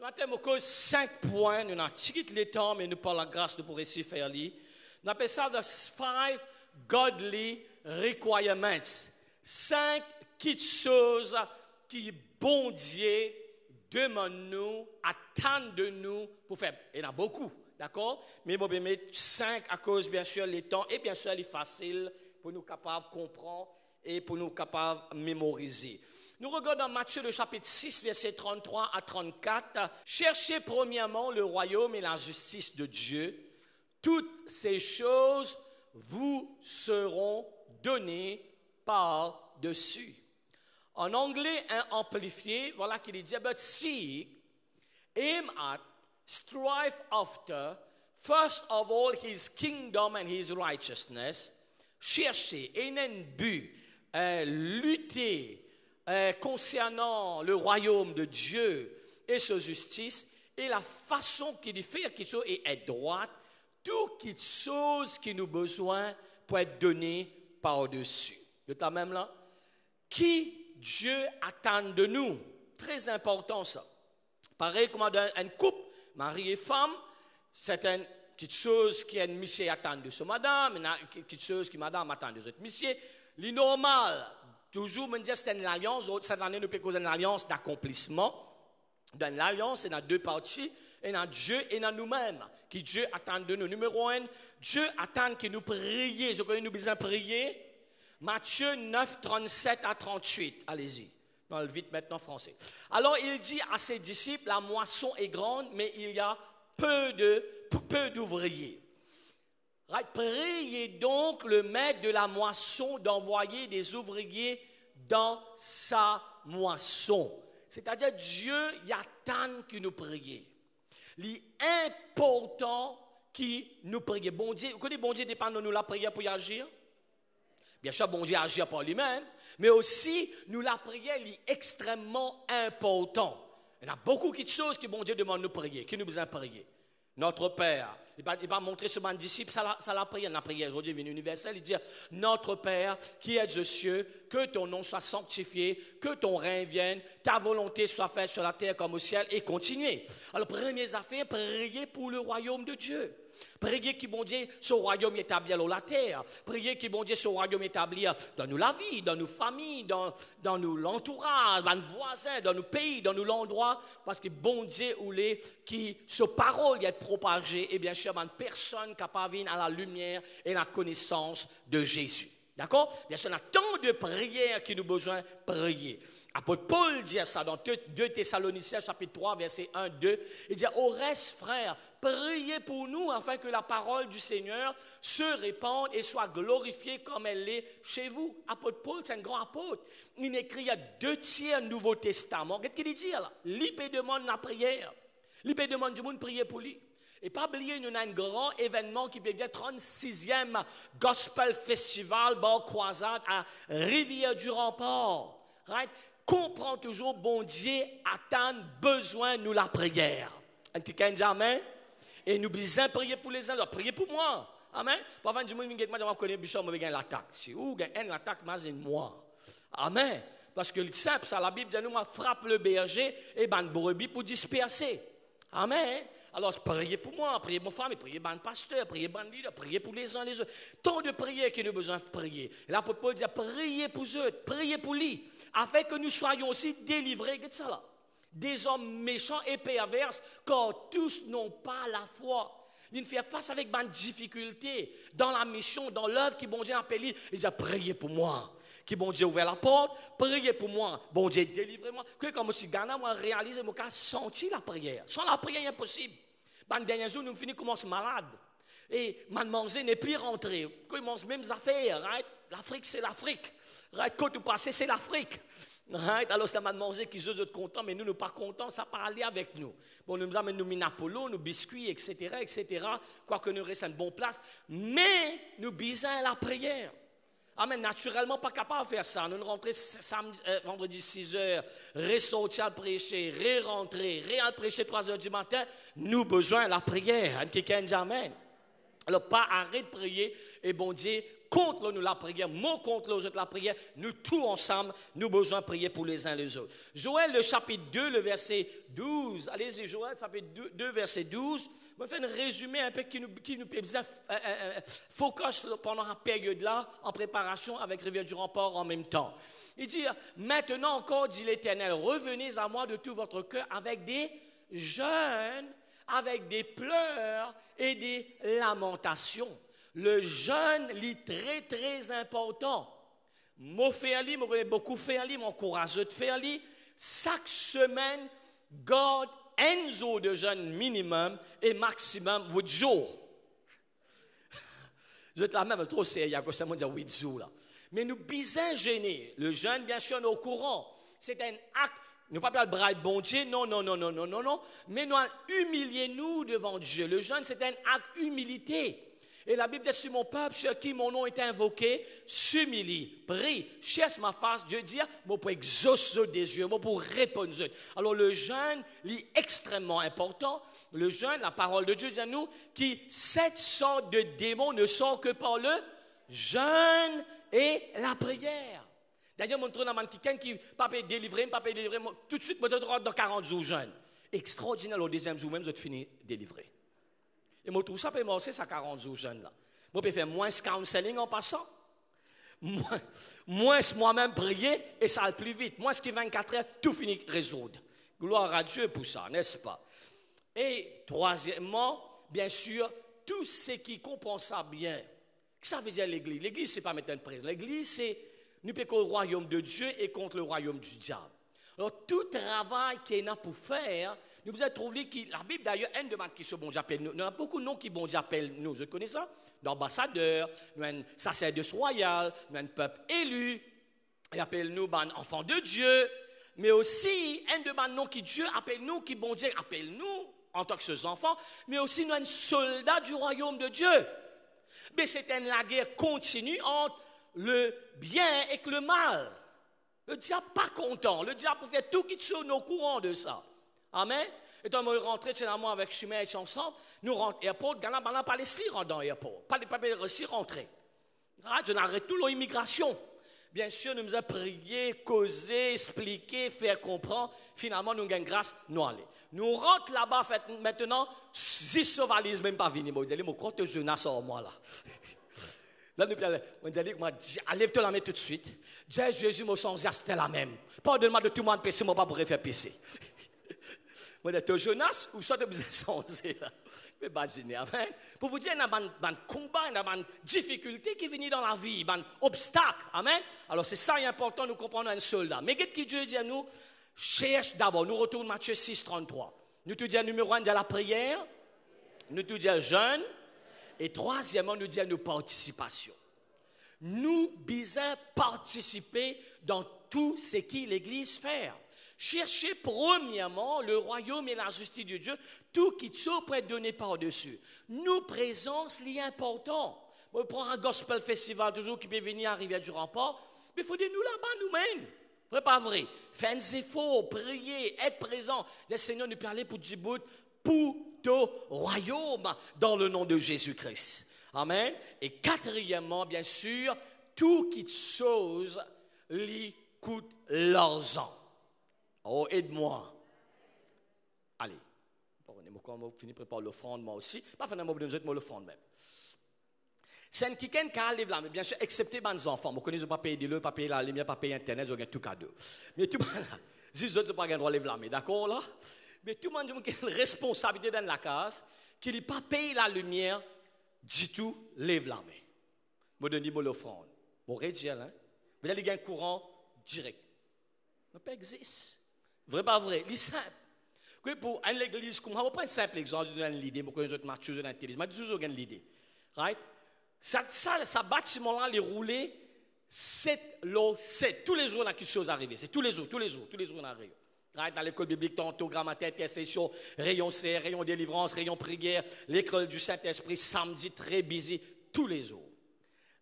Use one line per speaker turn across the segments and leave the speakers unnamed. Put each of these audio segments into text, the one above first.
matin, je cause 5 points. Nous avons tiré le temps, mais nous, par la grâce, nous pourrons essayer de faire les. On appelle ça the 5 godly requirements. 5 petites choses qui, bon Dieu, demande nous, attend de nous pour faire. Il y en a beaucoup, d'accord? Mais je vais mettre 5 à cause, bien sûr, les temps et bien sûr, il est facile pour nous capables de comprendre et pour nous capables de mémoriser. Nous regardons Matthieu, le chapitre 6, versets 33 à 34. Cherchez premièrement le royaume et la justice de Dieu. Toutes ces choses vous seront données par-dessus. En anglais amplifié, voilà qu'il dit, but seek, aim at, strive after, first of all his kingdom and his righteousness. Cherchez, ayez un but, lutter concernant le royaume de Dieu et sa justice, et la façon qu'il fait quelque chose est droite, toutes les choses qui nous besoin pour être données par-dessus. De ta même là, qui Dieu attend de nous. Très important ça. Pareil comme dans un couple, mari et femme, c'est une petite chose qui est une mission attend de ce madame, une petite chose qui madame attend de cette mission. Le normal, toujours, me dire c'est une alliance, cette année nous pouvons une alliance d'accomplissement. Dans l'alliance, il y a deux parties, il y a Dieu et il y a nous-mêmes, qui Dieu attend de nous. Numéro 1, Dieu attend que nous prions. Je connais nous besoin prier. Matthieu 9, 37 à 38. Allez-y. Dans le vite maintenant français. Alors il dit à ses disciples, la moisson est grande, mais il y a peu d'ouvriers. Right? Priez donc le maître de la moisson d'envoyer des ouvriers dans sa moisson. C'est-à-dire Dieu, il attend que nous prions. L'important que nous prions. Bon Dieu, vous connaissez, bon Dieu dépend de nous la prière pour y agir. Bien sûr, bon Dieu agit par lui-même, mais aussi, nous la prière est extrêmement important. Il y a beaucoup de choses que bon Dieu demande de nous prier, que nous besoin prier. Notre Père, il va montrer ce mon disciple, ça la prière. La prière aujourd'hui est universelle, il dit, notre Père qui es aux cieux, que ton nom soit sanctifié, que ton règne vienne, ta volonté soit faite sur la terre comme au ciel, et continuer. Alors, première affaire, prier pour le royaume de Dieu. Priez que bon Dieu, ce royaume établi sur la terre. Priez que bon Dieu, ce royaume établi dans nous la vie, dans nos familles, dans nous l'entourage, dans nos voisins, dans nos pays, dans nous l'endroit. Parce que bon Dieu, ou les qui, ce parole est propagée, et bien sûr, une personne capable à la lumière et la connaissance de Jésus. D'accord? Bien sûr, on a tant de prières que nous avons besoin de prier. Apôtre Paul dit ça dans 2 Thessaloniciens chapitre 3 verset 1, 2. Il dit au reste frères, priez pour nous afin que la parole du Seigneur se répande et soit glorifiée comme elle l'est chez vous. Apôtre Paul, c'est un grand apôtre. Il écrit il y a 2 tiers Nouveau Testament. Qu'est-ce qu'il dit là? L'IP demande la prière. L'IP demande du monde prier pour lui. Et pas oublier, nous avons un grand événement qui devient 36e Gospel Festival, bord croisade à Rivière-du-Rempart. Right? Comprend toujours, bon Dieu attend, besoin, nous la prière. Amen. Et nous besoin prier pour les uns, prier pour moi. Amen. Parfois, du monde, je connais Bishop, je vais l'attaque. Si vous avez l'attaque, c'est moi. Amen. Parce que le simple, ça, la Bible dit, nous frappe le berger et ban brebis pour disperser. Amen. Alors, priez pour moi, priez pour ma femme, priez pour le pasteur, priez pour le leader, priez pour les uns les autres. Tant de prières que nous avons besoin de prier. L'apôtre Paul dit, priez pour eux, priez pour lui, afin que nous soyons aussi délivrés de ça là. Des hommes méchants et pervers, car tous n'ont pas la foi. Ils font face avec des difficultés dans la mission, dans l'œuvre qui bon Dieu a appelé. Ils disent, priez pour moi. Qui bon Dieu ouvert la porte, priez pour moi. Bon Dieu, délivrez-moi. Que comme si Ghana, moi, réalise, moi, senti la prière. Sans la prière, impossible. Dans les derniers jours, nous finissons commencer malade. Et manger n'est plus rentré. Quand ils mangent même affaires, right? L'Afrique, c'est l'Afrique. Right? Quand tu passes, c'est l'Afrique. Right? Alors, c'est manger qui sont contents, mais nous, nous pas contents, ça pas aller avec nous. Bon, nous amènent nous minapolo, nous biscuits, etc., etc. Quoique nous restons à une bonne place. Mais, nous besoin la prière. Amen. Naturellement, pas capable de faire ça. Nous rentrons vendredi 6 heures, ressortir à prêcher, ré-rentrer, ré-prêcher 3 heures du matin. Nous besoin de la prière. Quelqu'un dit Amen. Alors, pas arrêter de prier et bon Dieu contre nous la prière, moi contre les autres la prière, nous tous ensemble, nous besoin de prier pour les uns les autres. Joël, le chapitre 2, le verset 12. Allez-y, Joël, chapitre 2, verset 12. Je vais faire un résumé un peu qui nous peut bien focus pendant la période-là, en préparation avec Rivière du Rempart en même temps. Il dit, maintenant encore, dit l'Éternel, revenez à moi de tout votre cœur avec des jeûnes, avec des pleurs et des lamentations. Le jeûne est très, très important. Moi, je connais beaucoup faire, je m'encourage de faire. Chaque semaine, garde un jour de jeûne minimum et maximum 8 jours. Je te la même trop sérieux, que ça me dit 8 jours là. Mais nous bisons gêner. Le jeûne, bien sûr, nous sommes au courant. C'est un acte. Nous ne pouvons pas brailler bon Dieu, non. Mais nous humilier nous devant Dieu. Le jeûne, c'est un acte d'humilité. Et la Bible dit, si mon peuple, sur qui mon nom est invoqué, s'humilie, prie, cherche ma face, Dieu dit, moi pour exaucer des yeux, moi pour répondre. Alors le jeûne est extrêmement important. Le jeûne, la parole de Dieu dit à nous, que cette sorte de démons ne sont que par le jeûne et la prière. D'ailleurs, mon trône a quelqu'un qui ne peut pas délivrer, tout de suite, moi je rentre dans 40 jours jeûne. Extraordinaire, le deuxième jour même, je finis délivré. Et moi, tout ça peut marcher, ça 40 jours jeune là. Moi, je peux faire moins counseling en passant. Moins moi-même prier, et ça va plus vite. Moins qui 24 heures, tout finit résoudre. Gloire à Dieu pour ça, n'est-ce pas? Et troisièmement, bien sûr, tout ce qui comprend ça bien. Ça veut dire l'Église. L'Église, ce n'est pas mettre une prison. L'Église, c'est nous péquons au royaume de Dieu et contre le royaume du diable. Alors, tout travail qu'il y a pour faire, nous avons trouvé que la Bible, d'ailleurs, un demande qui se bon Dieu appelle nous. Il y a beaucoup de noms qui bon Dieu appelle nous. Vous connaissez ça? D'ambassadeurs, nous avons un sacerdoce royal, nous avons un peuple élu. Il appelle nous enfants de Dieu. Mais aussi, un demande nom qui Dieu appelle nous, qui bon Dieu appelle nous en tant que ses enfants. Mais aussi, nous avons un soldat du royaume de Dieu. Mais c'est la guerre continue entre le bien et le mal. Le diable n'est pas content. Le diable fait tout qui sont au courant de ça. Amen. Et quand nous rentrons avec Chemin et ensemble, nous rentrons à l'aéroport, nous n'avons pas laissé rentrer dans l'aéroport. Pas de laisser rentrer. Je n'arrête tout l'immigration. Bien sûr, nous avons prié, causé, expliqué, faire comprendre. Finalement, nous avons grâce, nous allons. Nous rentrons là-bas, maintenant, 6 valises, même pas venir. Vous allez me compter jeunesse en moi là. Là, nous allons dire, lève-toi la main tout de suite. Jésus, mon sang, c'était la même. Pardonne-moi de tout le monde péché, moi pas pour faire péché. Moi, de Jonas, ou ça de vous changer là. Mais imaginez, amen. Pour vous dire, il y a un combat, il y a une difficulté qui vient dans la vie, il y a un obstacle, amen. Alors c'est ça qui est important, nous comprenons un soldat. Mais qu'est-ce que Dieu dit à nous? Cherche d'abord, nous retournons Matthieu 6, 33. Nous te disons numéro 1, de la prière, nous te disons jeûne, et troisièmement, nous disons nos participations. Nous devons participer dans tout ce que l'Église fait. Cherchez premièrement le royaume et la justice de Dieu, tout qui peut être donné par-dessus. Nous, présence, c'est important. On prend un gospel festival toujours qui peut venir à Rivière du Rempart, mais il faut dire nous là-bas nous-mêmes. C'est pas vrai. Faites des efforts, priez, être présent. Le Seigneur nous parlait pour Djibouti, pour ton royaume, dans le nom de Jésus-Christ. Amen. Et quatrièmement, bien sûr, tout qui chose lui coûte l'argent. Oh, aide-moi. Allez. Quand on finit par l'offrande, moi aussi. Pas finalement, moi l'offrande même. C'est quelqu'un qui a là, mais bien sûr, excepté les enfants. Vous connaissez pas payer de l'eau, pas payer la lumière, pas payer Internet, vous avez tout cadeau. Mais tout le monde, les autres, pas le droit de lever la main, d'accord là? Mais tout le monde a une responsabilité dans la case, qu'il n'est pas payé la lumière, du tout, lève la main. Je donne l'offrande. Bon, rédiger, hein? Vous avez un courant direct. Ça ne existe. Vrai, pas vrai. C'est simple. Pour une église, on va prendre un simple exemple, je donne l'idée, pour que les autres marchent sur l'intelligence. Je dis toujours l'idée. Right? Ça bâtiment-là, les roulés, 7 lots, 7. Tous les jours, là, quelque chose arrive. C'est tous les jours, on arrive. Right? Dans l'école biblique, tantôt, grammaire, intercession, rayon C, rayon délivrance, rayon prière, l'école du Saint-Esprit, samedi, très busy, tous les jours.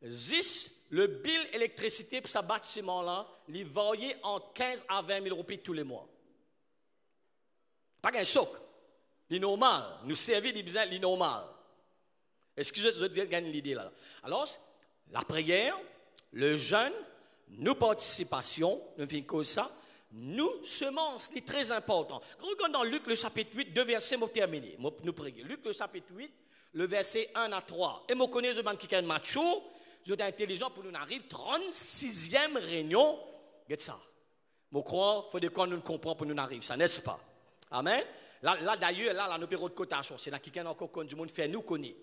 10, le bill électricité pour ce bâtiment-là, il varie entre 15 à 20 000 roupies tous les mois. Pas un choc. C'est normal. Nous servir des besoins, c'est normal. Est-ce que je viens de gagner l'idée là? Alors, la prière, le jeûne, nos participations, nous faisons que ça, nous semences, c'est très important. Regarde dans Luc le chapitre 8, deux versets, nous terminer, nous prions. Luc le chapitre 8, le verset 1 à 3. Et je connais ce qui est macho, je suis intelligent pour nous arriver, 36e réunion, regarde ça. Je crois qu'il faut que nous comprenions pour nous arriver, ça n'est-ce pas? Amen. Là d'ailleurs, là, nous payons de cotation, c'est là qu'il y a encore du monde fait nous connaître.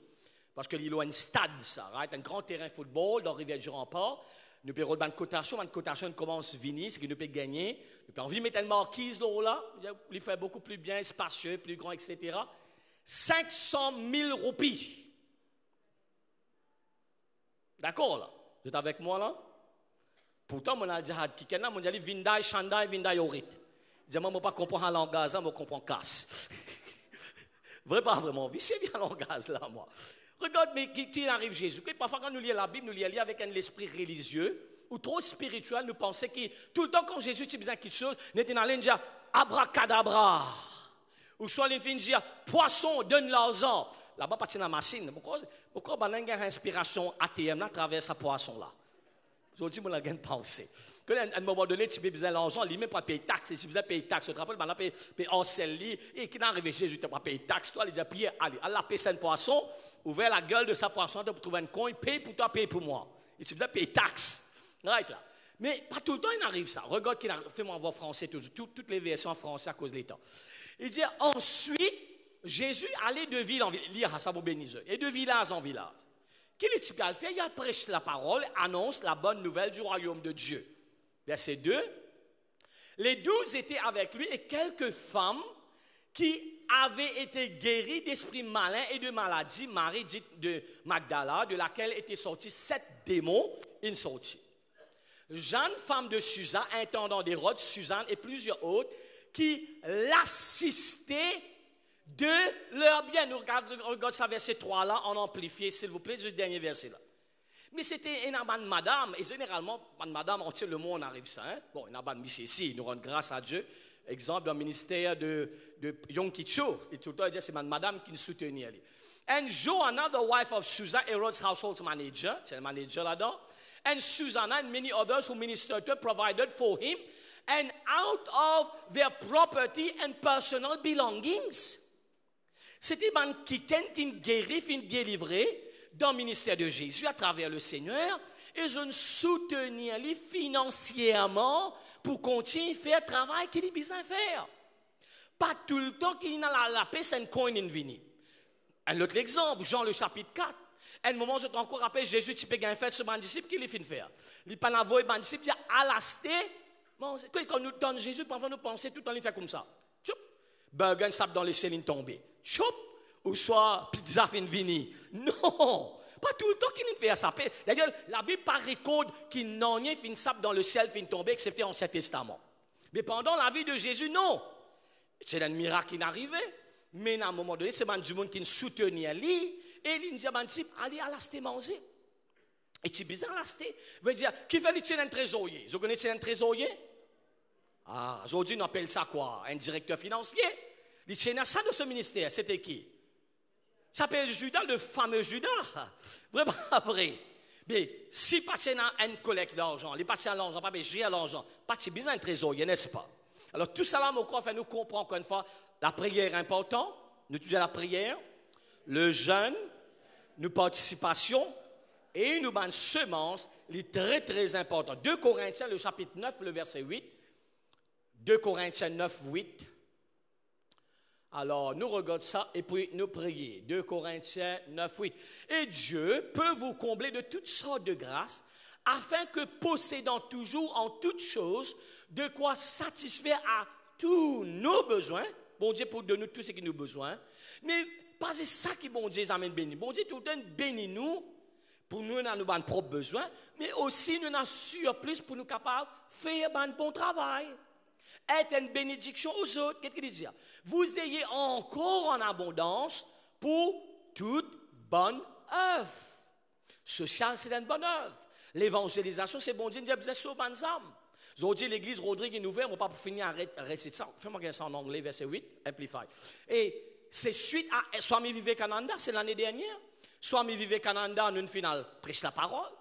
Parce que l'île a un stade, ça, right? Un grand terrain de football dans Rivière du Rempart. Nous payons de cotation commence à venir, c'est que nous pouvons gagner. Nous pouvons envie de mettre une marquise là, il fait beaucoup plus bien, spacieux, plus grand, etc. 500 000 roupies. D'accord là? Vous êtes avec moi là? Pourtant, mon al-Jihad qui est là, mon dit Vindai, Shandai, Vindai, Orit. Je ne comprends pas comprendre un langage, je comprends casse. Vraiment, c'est bien un langage là, moi. Regarde, mais qui arrive Jésus. Parfois, quand nous lisons la Bible, nous lisons avec un esprit religieux ou trop spirituel. Nous pensons que tout le temps, quand Jésus dit quelque chose, nous sommes allés dire abracadabra. Ou soit nous dire poisson, donne l'argent. Là-bas, pas de la machine. Pourquoi on a une inspiration ATM à travers ce poisson-là? Je dis, on a une pensée. À un moment donné, tu as besoin d'argent, il même pas payer taxes. Si vous avez payé taxes, tu te rappelles, on a payé en celle et qui n'arrive Jésus, tu n'as pas payé taxes. Toi, il a prié, allez, Allah paye un poisson, ouvert la gueule de sa poisson pour trouver un coin, paye pour toi, paye pour moi. Et si vous avez payé taxes, right là. Mais pas tout le temps, il arrive ça. Regarde qu'il arrive, fais-moi voir français, toutes les versions en français à cause de l'État. Il dit, ensuite, Jésus allait de ville en ville, lire à Sabo Béniseux, et de village en village. Qu'est-ce qu'il a fait? Il a prêché la parole, annonce la bonne nouvelle du royaume de Dieu. Verset 2. Les 12 étaient avec lui et quelques femmes qui avaient été guéries d'esprits malins et de maladies. Marie dite de Magdala, de laquelle étaient sortis 7 démons, une sortie. Jeanne, femme de Susa, intendant d'Hérode, Suzanne et plusieurs autres, qui l'assistaient de leur bien. Nous regardons ça, verset 3 là, en amplifié, s'il vous plaît, ce dernier verset là. Mais c'était une madame, et généralement, madame, on tient le mot, on arrive ça. Hein? Bon, une monsieur ici, nous rendons grâce à Dieu. Exemple, dans le ministère de Yom Kippur, et tout le temps, il dit c'est madame qui nous soutenait. And Joanna, the wife of Susa, Herod's household manager, c'est le manager là-dedans. And Susanna and many others who ministered to provided for him, and out of their property and personal belongings. C'était quelqu'un qui guérit, qui délivrait dans le ministère de Jésus à travers le Seigneur, et je soutenir lui financièrement pour continuer à faire le travail qu'il a besoin de faire. Pas tout le temps qu'il a la paix, c'est un coin in vini. Un autre exemple, Jean le chapitre 4. À un moment, je t'ai encore rappelé, Jésus, tu peux gagner fait ce bon disciple qu'il a fait faire. Il n'a pas envoyé le disciple, il a alasté. Quand nous donnons Jésus, parfois nous pensons tout le temps, il fait comme ça. Choup, burger, sable dans les célines tombées. Choup, ou soit pizza fin vini. Non, pas tout le temps qu'il fait ça. D'ailleurs, la Bible pas récorde qu'il n'en ait fin sable dans le ciel fin tombé, excepté en Ancien Testament. Mais pendant la vie de Jésus, non. C'est un miracle qui n'arrivait. Mais à un moment donné, c'est du monde qui soutenait lui. Et il dit à disciple, allez à l'acheter manger. Et c'est bizarre l'acheter. Veut dire, qui fait le un trésorier? Vous connaissez un trésorier? Ah, aujourd'hui, on appelle ça quoi? Un directeur financier. Il tient ça de ce ministère. C'était qui? Ça s'appelle Judas, le fameux Judas. Vraiment vrai. Mais si pas un collecte d'argent, les pas l'argent, pas gérer l'argent, pas besoin un trésorier, n'est-ce pas? Alors tout ça là, mon corps fait nous comprendre encore une fois, la prière est importante. Nous utilisons la prière, le jeûne, nos participations et nous une semence, est très très important. 2 Corinthiens, le chapitre 9, le verset 8. 2 Corinthiens 9, 8. Alors, nous regardons ça et puis nous prions. 2 Corinthiens 9, 8. Et Dieu peut vous combler de toutes sortes de grâces, afin que, possédant toujours en toutes choses, de quoi satisfaire à tous nos besoins, bon Dieu pour donner tout ce qui nous besoin, mais pas c'est ça qui bon Dieu amène béni. Bon Dieu tout le temps bénit nous, pour nous dans nos propres besoins, mais aussi nous avons surplus pour nous capables de faire un bon travail. Être une bénédiction aux autres. Qu'est-ce qu'il dit? Vous ayez encore en abondance pour toute bonne œuvre. Social, c'est une bonne œuvre. L'évangélisation, c'est bon Dieu, nous avons besoin de bonnes âmes. Aujourd'hui, l'église Rodrigue est ouverte, on ne va pas finir à réciter ça. Fais-moi ça en anglais, verset 8, Amplify. Et c'est suite à Swami Vivekananda, c'est l'année dernière. Swami Vivekananda, en une finale, prêche la parole.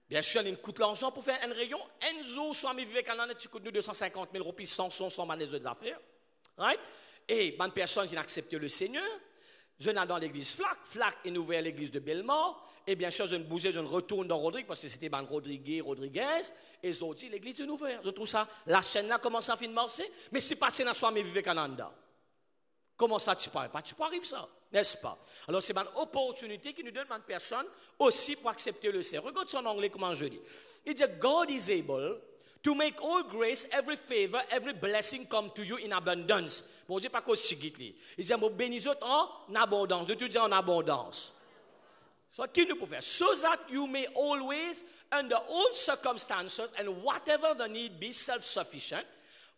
Bien sûr, il coûte l'argent pour faire un rayon. Enzo, soit mes Vivekananda, tu coûtes nous 250 000 roupies, 100 les autres affaires. Right? Et bonne personne qui n'a accepté le Seigneur. Je n'ai dans l'église Flac est ouvert l'église de Bellemare. Et bien sûr, je ne bougeais, je ne retourne dans Rodrigue parce que c'était Rodriguez. Et ils ont dit, l'église est ouverte. Je trouve ça, la chaîne là commence à finir de marcher. Mais c'est pas chaîne à soi, mes Vivekananda. Comment ça, tu parles? Tu peux arriver ça, n'est-ce pas? Alors, c'est une opportunité qui nous donne une personne aussi pour accepter le Seigneur. Regarde son anglais, comment je dis. Il dit, God is able to make all grace, every favor, every blessing come to you in abundance. Bon Dieu, pas qu'au chigitli. Il dit, bon, bénis en abondance. De tout dire en abondance. So, qui nous peut faire? So that you may always, under all circumstances, and whatever the need be, self-sufficient,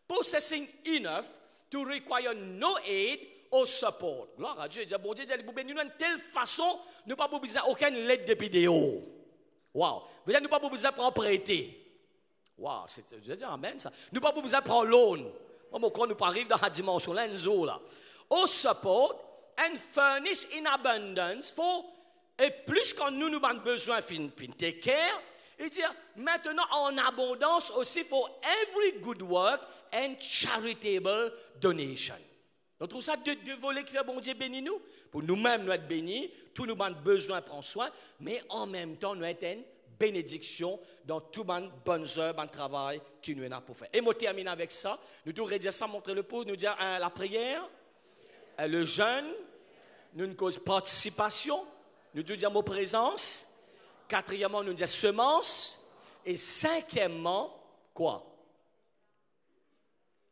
possessing enough to require no aid or support. Gloire à Dieu. Il dit, bon Dieu, il dit, bénis nous de telle façon, nous pas besoin aucune lettre de vidéo. Wow. Vous n'avez pas besoin de prendre prêter. Wow, je veux dire amen ça. Nous pas besoin de prendre loan. Moi, quand nous arrivons dans la dimension là, or support and furnish in abundance for, et plus quand nous avons besoin de take care, il dit maintenant en abondance aussi for every good work and charitable donation. On trouve ça deux volets qui fait bon Dieu béni nous. Pour nous-mêmes, nous être bénis, tous nous avons besoin de prendre soin, mais en même temps, nous être une bénédiction dans tout les bonnes œuvres, le travail qui nous a pour faire. Et moi, termine avec ça. Nous devons dire ça, montrer le pouce, nous dire la prière, le jeûne, nous une cause participation, nous devons dire mot présence. Quatrièmement, nous dire semence. Et cinquièmement, quoi?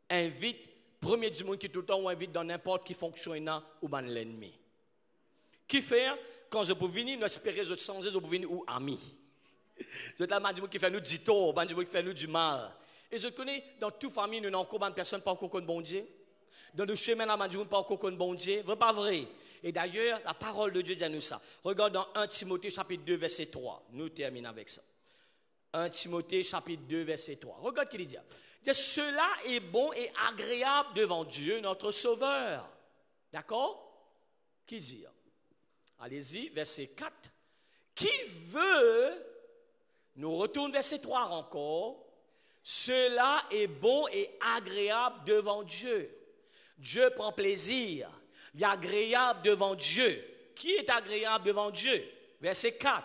Invite, premier du monde qui tout le temps, ou invite dans n'importe qui fonctionne ou dans l'ennemi. Qui fait, quand je peux venir, nous espérer, je changer, je peux venir ou ami. Je te dis qui fait nous du tort, qui fait nous du mal. Et je connais, dans toute famille, nous n'avons pas de personne pas encore bon Dieu. Dans le chemin, nous n'avons pas encore bon Dieu. Vrai pas vrai? Et d'ailleurs, la parole de Dieu dit nous ça. Regarde dans 1 Timothée chapitre 2, verset 3. Nous terminons avec ça. 1 Timothée chapitre 2, verset 3. Regarde ce qu'il dit. Il dit, cela est bon et agréable devant Dieu, notre Sauveur. D'accord? Qui dit? Allez-y, verset 4. Qui veut, nous retournons verset 3 encore, cela est bon et agréable devant Dieu. Dieu prend plaisir. Il est agréable devant Dieu. Qui est agréable devant Dieu? Verset 4.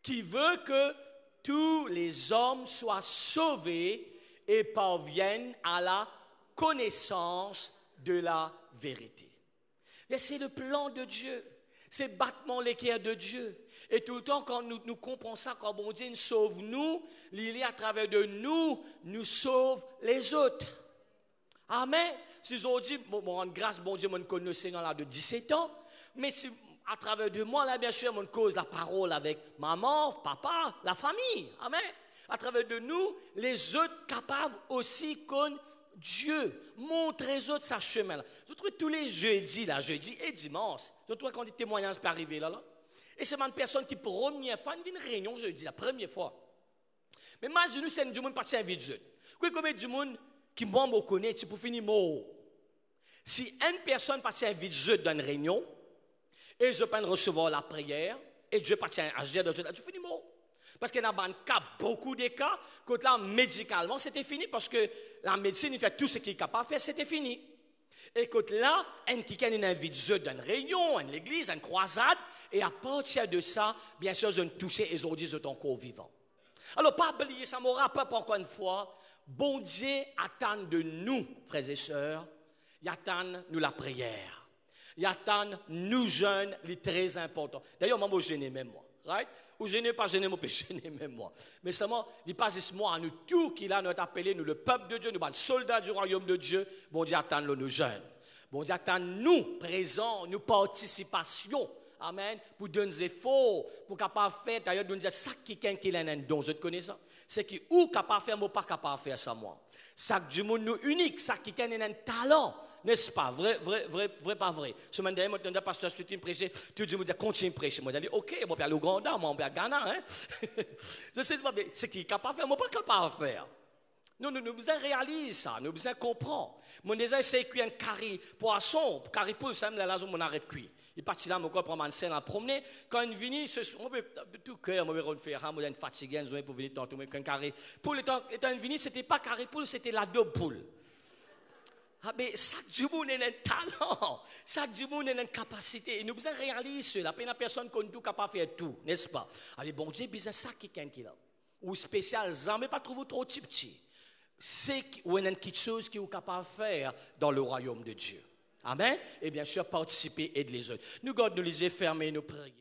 Qui veut que tous les hommes soient sauvés et parviennent à la connaissance de la vérité. Mais c'est le plan de Dieu. C'est le battement l'équerre de Dieu. Et tout le temps, quand nous comprenons ça, quand bon Dieu nous sauve nous, il est à travers de nous, nous sauve les autres. Amen. Si je dis, bon, grâce, bon Dieu, je connais le Seigneur là de 17 ans, mais si à travers de moi, là, bien sûr, on cause la parole avec maman, papa, la famille. Amen. À travers de nous, les autres capables aussi connaissent Dieu. Montrer les autres sa chemin là. Je trouve tous les jeudis, là, jeudi et dimanche, je trouve quand des témoignages peuvent arriver là. Et c'est une personne qui, première fois, une réunion jeudi, la première fois. Mais moi, je nous, c'est du monde parti invite jeudi. Combien du monde qui moi me connaît, tu peux finir mot. Si une personne partit invite jeudi dans une réunion, et je peux recevoir la prière, et Dieu partit agir dans jeudi, tu finis mot. Parce qu'il y a un cas, beaucoup de cas, que là, médicalement, c'était fini, parce que la médecine, il fait tout ce qu'il est capable de faire, c'était fini. Et que là, un qui invite jeudi dans une réunion, à l'église, à une croisade, et à partir de ça, bien sûr, je ne touchais et je dis, je suis encore vivant. Alors, pas oublier, ça me rappelle encore une fois, bon Dieu attend de nous, frères et sœurs, il attend nous la prière. Il attend nous jeunes, les très importants. D'ailleurs, moi, je gêne même moi. Right? Ou gêner, pas gêner, moi, je gêne même moi. Mais seulement, il passe moi à nous tous qui là, nous appelé, nous le peuple de Dieu, nous les soldats du royaume de Dieu. Bon Dieu attend nous jeunes. Bon Dieu attend nous présents, nous participation. Amen. Pour donner des efforts, pour capable faire, d'ailleurs, nous dire ça qui a un don. Je te connais ça? C'est qui ou capable faire, moi pas capable faire ça, moi. Ça du monde nous unique, ça qui a un talent. N'est-ce pas? Vrai, pas vrai. Ce matin dernier, moi, je pasteur Sutin prêcher, tout le monde dit, continue de prêcher. Moi, je dis, ok, moi, je vais aller au Ouganda, moi, je vais aller au Ghana, hein. Je sais pas, c'est qui est capable de faire, moi, pas capable de faire. Nous besoin réaliser ça, nous besoin comprendre. Mon déjà essayer de cuire un carré poisson, carré poule, ça me la zone mon arrête cuire. Il parti là, mon corps prend ma scène à promener. Quand il vient, on peut tout cœur, on peut faire, on est fatigué, on pour venir tantôt, mais qu'un carré poule étant venu, c'était pas carré poule, c'était la deux poules. Ah, mais chaque jour, est un talent. Chaque jour, est une capacité. Et nous devons réaliser cela. Pas une personne qui est capable de faire tout, n'est-ce pas? Allez, bon Dieu, besoin ça quelqu'un qui est là. Ou spécial, mais pas trouver trop petit. C'est quelque chose qui est capable de faire dans le royaume de Dieu. Amen. Et bien sûr, participer et aider les autres. Nous gardons les yeux fermés, nous prions.